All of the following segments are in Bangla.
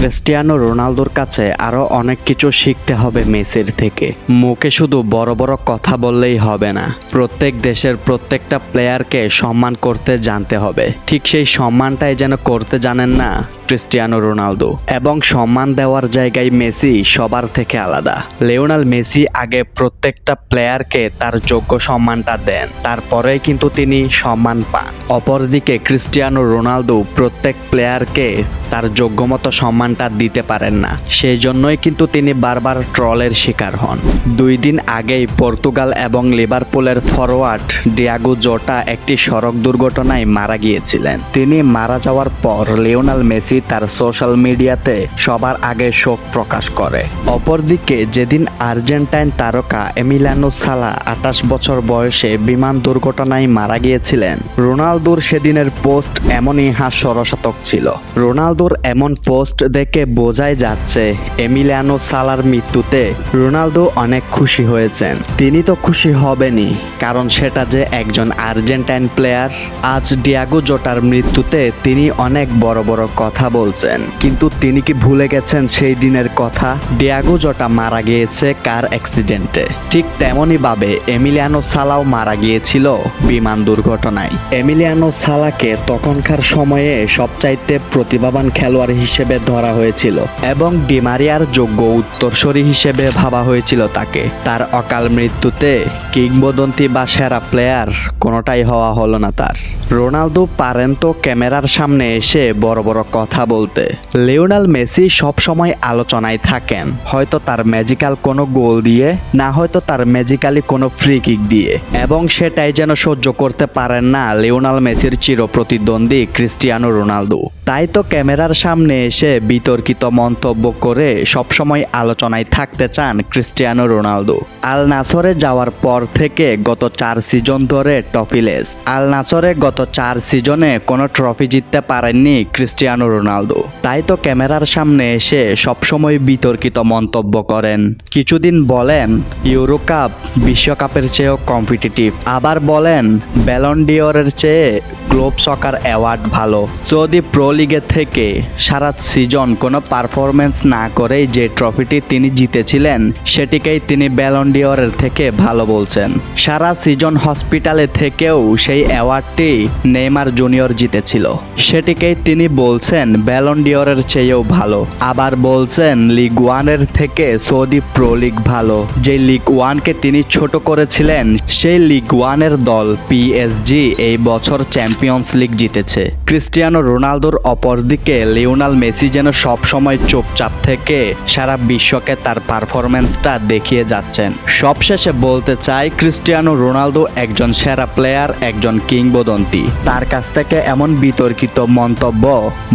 ক্রিস্টিয়ানো রোনালদোর কাছে আরও অনেক কিছু শিখতে হবে মেসির থেকে। মুখে শুধু বড় বড় কথা বললেই হবে না, প্রত্যেক দেশের প্রত্যেকটা প্লেয়ারকে সম্মান করতে জানতে হবে। ঠিক সেই সম্মানটাই যেন করতে জানেন না ক্রিস্টিয়ানো রোনালদো, এবং সম্মান দেওয়ার জায়গায় মেসি সবার থেকে আলাদা। লিওনেল মেসি আগে প্রত্যেকটা প্লেয়ারকে তার যোগ্য সম্মানটা দেন, তারপরেই কিন্তু তিনি সম্মান পান। অপরদিকে ক্রিস্টিয়ানো রোনালদো প্রত্যেক প্লেয়ারকে তার যোগ্যমতো সম্মানটা দিতে পারেন না, সেই জন্যই কিন্তু তিনি বারবার ট্রলের শিকার হন। 2 দিন আগেই পর্তুগাল এবং লিভারপুলের ফরওয়ার্ড ডিয়াগো জোটা একটি সড়ক দুর্ঘটনায় মারা গিয়েছিলেন। তিনি মারা যাওয়ার পর লিওনেল মেসি তার সোশ্যাল মিডিয়াতে সবার আগে শোক প্রকাশ করে। অপরদিকে যেদিন আর্জেন্টাইন তারকা এমিলিয়ানো সালা 28 বছর বয়সে বিমান দুর্ঘটনায় মারা গিয়েছিলেন, রোনালদোর সেদিনের পোস্ট এমনই হাস্যরসাত্মক ছিল। রোনালদোর এমন পোস্ট দেখে বোঝাই যাচ্ছে এমিলিয়ানো সালার মৃত্যুতে রোনালদো অনেক খুশি হয়েছেন। তিনি তো খুশি হবেনই, কারণ সেটা যে একজন আর্জেন্টাইন প্লেয়ার। আজ ডিয়াগো জোটার মৃত্যুতে তিনি অনেক বড় বড় কথা বলছেন, কিন্তু তিনি কি ভুলে গেছেন সেই দিনের কথা? ডিয়াগো জোটা মারা গিয়েছে কার অ্যাক্সিডেন্টে, ঠিক তেমনই ভাবে এমিলিয়ানো সালাও মারা গিয়েছিল বিমান দুর্ঘটনায়। এমিলিয়ানো সালাকে তখনকার সময়ে সবচাইতে প্রতিভাবান খেলোয়াড় হিসেবে ধরা হয়েছিল এবং ডি মারিয়ার যোগ্য উত্তরসূরি হিসেবে ভাবা হয়েছিল তাকে। তার অকাল মৃত্যুতে কিংবদন্তি বা সেরা প্লেয়ার কোনোটাই হওয়া হলো না তার। রোনালদো পারেন তো ক্যামেরার সামনে এসে বড় বড় কথা বলতে। লিওনেল মেসি সব সময় আলোচনায় থাকেন, হয়তো তার ম্যাজিক্যাল কোনো গোল দিয়ে, না হয়তো তার ম্যাজিক্যালি কোনো ফ্রি কিক দিয়ে, এবং সেটাই যেন সহ্য করতে পারেন না লিওনেল মেসির চিরপ্রতিদ্বন্দ্বী ক্রিস্টিয়ানো রোনালদো। তাই তো ক্যামেরার সামনে এসে বিতর্কিত মন্তব্য করে সবসময় আলোচনায় থাকতে চান ক্রিস্টিয়ানো রোনালদো। আল নাসরে যাওয়ার পর থেকে গত 4 সিজন ধরে ট্রফিলেস। আল নাসরে গত 4 সিজনে কোনো ট্রফি জিততে পারেননি ক্রিস্টিয়ানো রোনালদো। তাই তো ক্যামেরার সামনে এসে সবসময় বিতর্কিত মন্তব্য করেন। কিছুদিন বলেন ইউরো কাপ বিশ্বকাপের চেয়েও কম্পিটিটিভ, আবার বলেন ব্যালন ডিওরের চেয়ে গ্লোব সকার অ্যাওয়ার্ড ভালো। সৌদি প্রো লিগে থেকে সারা সিজন কোনো পারফরমেন্স না করেই যে ট্রফিটি তিনি জিতেছিলেন, সেটিকেই তিনি ব্যালন ডিওরের থেকে ভালো বলছেন। সারা সিজন হসপিটালে থেকেও সেই অ্যাওয়ার্ডটি নেইমার জুনিয়র জিতেছিল, সেটিকেই তিনি বলছেন ব্যালন ডিওরের চেয়েও ভালো। আবার বলছেন লিগ 1-এর থেকে সৌদি প্রো লিগ ভালো। যে লিগ 1-কে তিনি ছোট করেছিলেন, সেই লিগ 1-এর দল পিএসজি এই বছর চ্যাম্পিয়ন্স লিগ জিতেছে। ক্রিস্টিয়ানো রোনালদোর অপরদিকে লিওনেল মেসি যেন সবসময় চুপচাপ থেকে সারা বিশ্বকে তার পারফরমেন্সটা দেখিয়ে যাচ্ছেন। সবশেষে বলতে চাই, ক্রিস্টিয়ানো রোনালদো একজন সেরা প্লেয়ার, একজন কিংবদন্তি। তার কাছ থেকে এমন বিতর্কিত মন্তব্য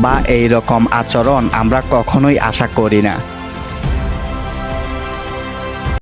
বা এই রকম আচরণ আমরা কখনোই আশা করি না।